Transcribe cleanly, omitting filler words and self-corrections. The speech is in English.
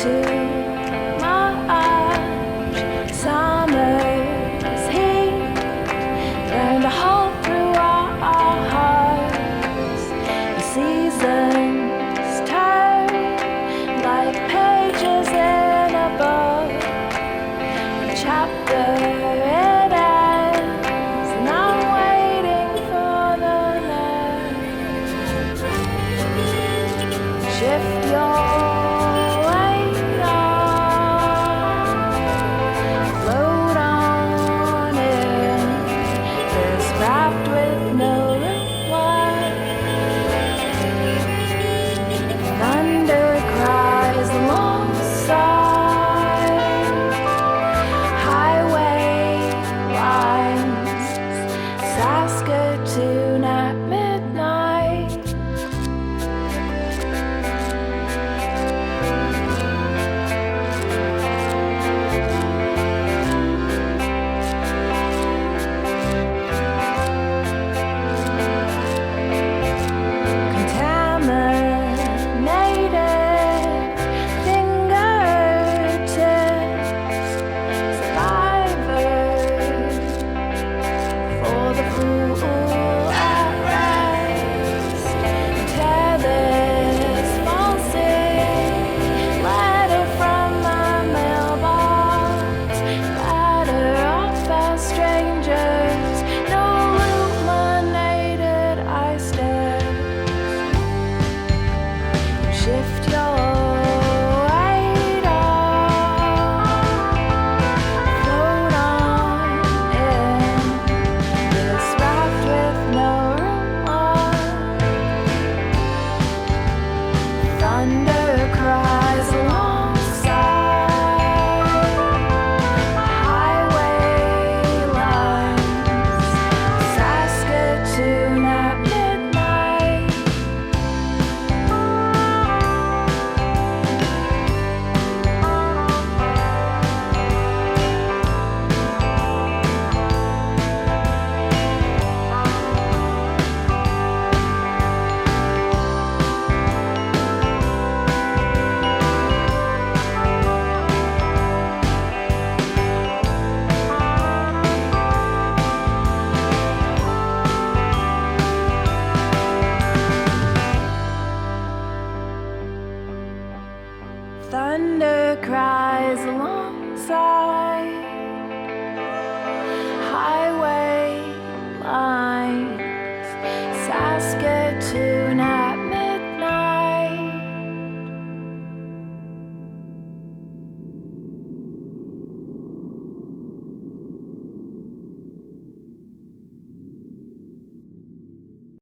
too much summer's heat burned a hole through our hearts. The seasons turn like pages in a book. A chapter it ends, and I'm waiting for the next. Shift your Saskatoon at midnight. Contaminated fingertips, survivors for the fool at rest. Tear this falsing letter from my mailbox. Ladder off as strangers, no illuminated eye stairs. Shift your weight up, float on in this raft with no reward. Thunder cries alongside highway lines. Saskatoon at midnight. Thunder cries alongside highway lines.